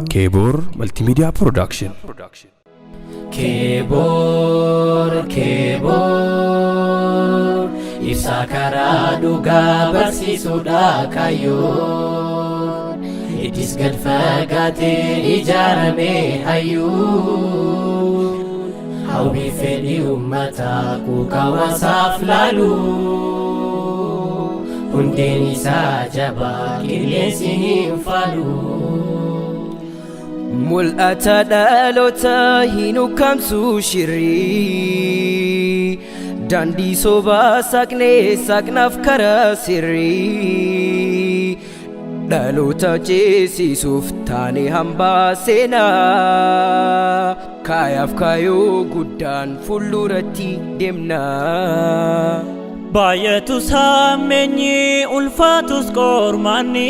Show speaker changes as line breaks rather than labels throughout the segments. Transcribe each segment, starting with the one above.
Kebor Multimedia Production.
Kebor ibsa karaa dhugaa barsiisuudha kaayyoon ittis gad fagaatee ijaarame hayyuun hawwii fedhii uummataa kuukawaasaaf laalu hundeen isaa jabaa qilleensi hin faalu.
Mul'ata dhaloota hin ukkaamsu shirrii daandii sobaa saqnaaf karaa sirrii dhaloota ceesisuuf taane hambaa seenaa kaayaaf kaayoo guddaan fuulduratti deemna.
Baay'atus hammeenyi ulfaatus qormaanni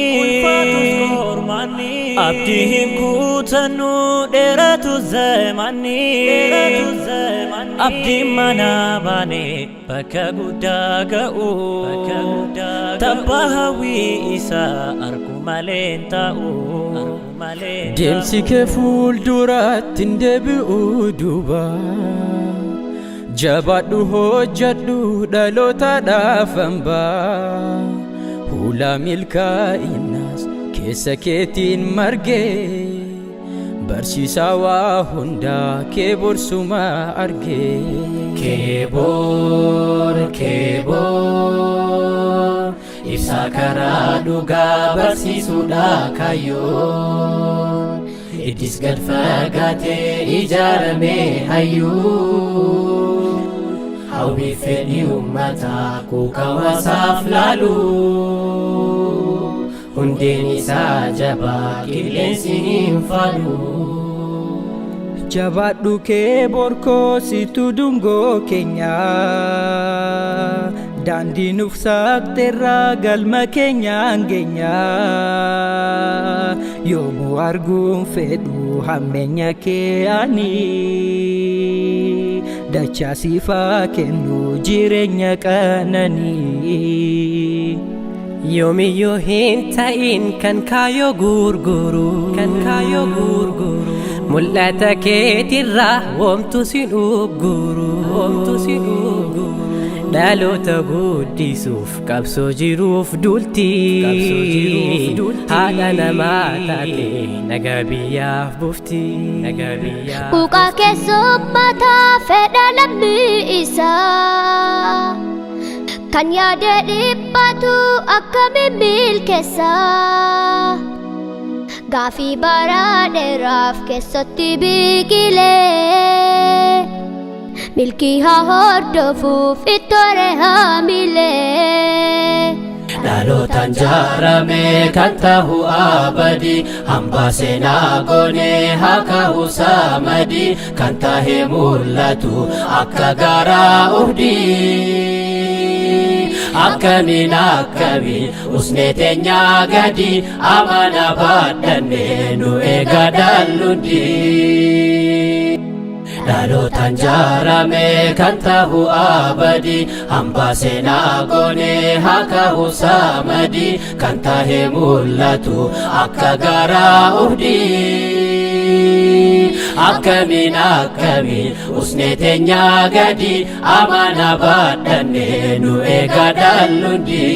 abdii hin kutannu dheeratus zamanni abdiin mana baane bakka guddaa ga'u tabba hawwii isaa argu malee hin taa'u.
Deemsi kee fuulduratti hin deebi'u duuba jabaadhu hojjedhu dhalootaadhaaf hambaa fuula milkaa'inaas keessa keetiin margee barsiisaa waa hundaa kee borsuma argee.
Kebor ibsa karaa dhugaa barsiisuudha kaayyoon ittis gad fagaatee ijaarame hayyuun hawwii fedhii uummataa kuukawaasaaf laalu hundeen isaa jabaa qilleensi hin faalu.
Jabaadhu Kebor situ dungoo keenya daandii nuuf saaqteerraa galma keenyaan geenya yoomuu arguun fedhu hammeenya kee ani dachaa siifaa kennu jireenya qananii.
Yoomiyyuu hin ta'in kan kaayoo gurguru mul'ata keetirraa womtu sin ugguru dhaloota guddisuuf qabsoo jiruuf dultii haadha namaa taate nagaa biyyaaf bufti.
Quuqaa keessummataa fedha lammii isaa kan yaada dhiphatu akkamiin milkeessaa gaafii bara dheeraaf keessatti biqilee milkii haa hordofuuf ittore haamilee.
Dhalootaan jaarame kan ta'u abadii hambaa seenaa goonee haa ka'u samadii kan tahee mul'atu akka gaaraa urdii. Akkamiin usnee teenyaa gadi amana baadhannee nu eega dallundi. Dhalootaan jaarame kan ta'u abadii hambaa seenaa goonee haa ka'u samadii kan tahee mul'atu akka gaaraa urdii. Akkamiin usnee teenyaa gadi amana baadhannee nu eega dallundi.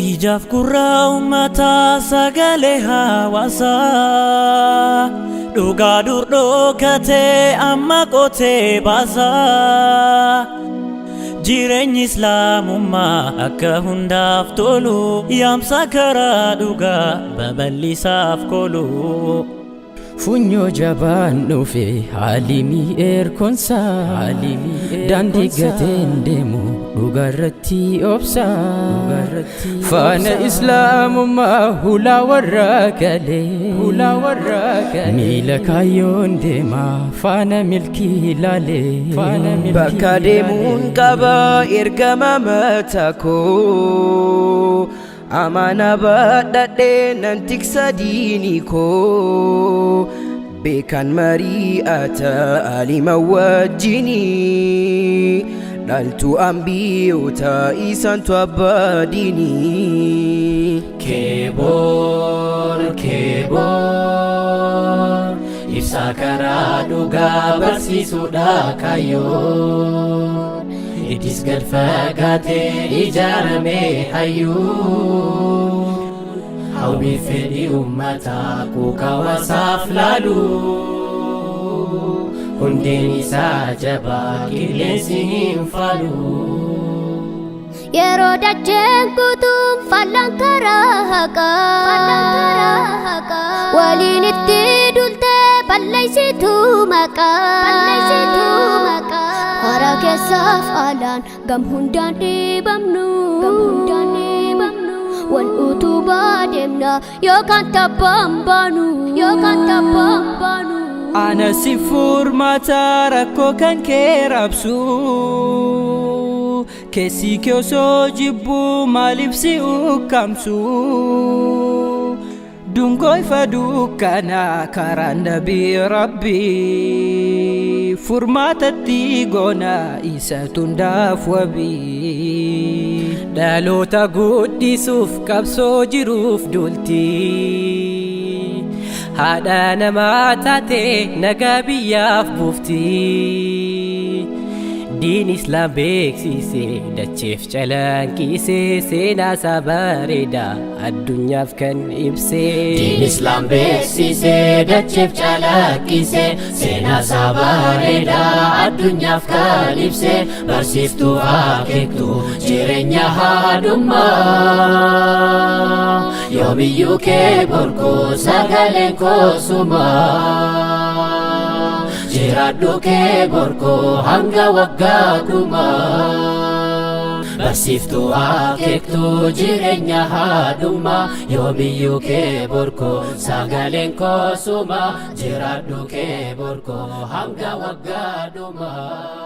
Ijaaf gurraa uummataa sagalee hawaasaa dhugaa dur dhokatee amma qotee baasaa jireenyi islaamummaa akka hundaaf tolu yaamsa karaa dhugaa babal'isaaf kolu.
Funyoo jabaan dhufe haalli mi'eerkonsaa daandii gateen deemu dhugaarratti obsa faana islaamummaa hulaa warra galee miila kaayyoon deema faana milkii ilaalee bakka deemuun qaba ergama mataa koo amana baadhadhee nan tiksa diinii koo beekan mari'ata alima wajjinii dhaltuu ambiyoota isaantu abbaa diinii.
Keebor, keebor ibsaa karaa dhugaa barsiisuudha kaayyoon. Idis gad fagaatee ijaarame hayyuu. Hawwii fedhii uummataa quuqa hawaasaaf laalu. Hundeen isaa jabaa qilleensi hin faalu.
Yeroo dacheen kutuun fal'aan karaa haqaa waliin itti dultee balleessitu maqaa karaa keessaaf alaan gam hundaan dhibamnu wal utubaa deemna yookaan tabbaan baanu.
Ana si furmaata rakkoo kan kee raabsu. Keessi kee osoo jibbu maaliif si ukkaamsu. Dungoo ifa dukkana karaa nabii Rabbii. Furmaatatti goona isatu hundaaf wabii. Dhaloota guddisuuf qabsoo jiruuf dultii. Haadha namaa taate nagaa biyyaaf buuftii. Diin Islaam beeksise dacheef calanqise seenaa isaa bareeda addunyaaf kan ibse.
Diin Islaam beeksise dacheef calanqise seenaa isaa bareeda addunyaaf kan ibse. Barsiiftuu akeektuu jireenya haadhummaa yoomiyyuu keebor koo sagaleen koo sumaa. Jiraadhu keebor koo hanga waggaa dhumaa. Barsiiftuu akeektuu jireenya haadhummaa yoomiyyuu keebor koo sagaleen koo sumaa. Jiraadhu keebor koo hanga waggaa dhumaa.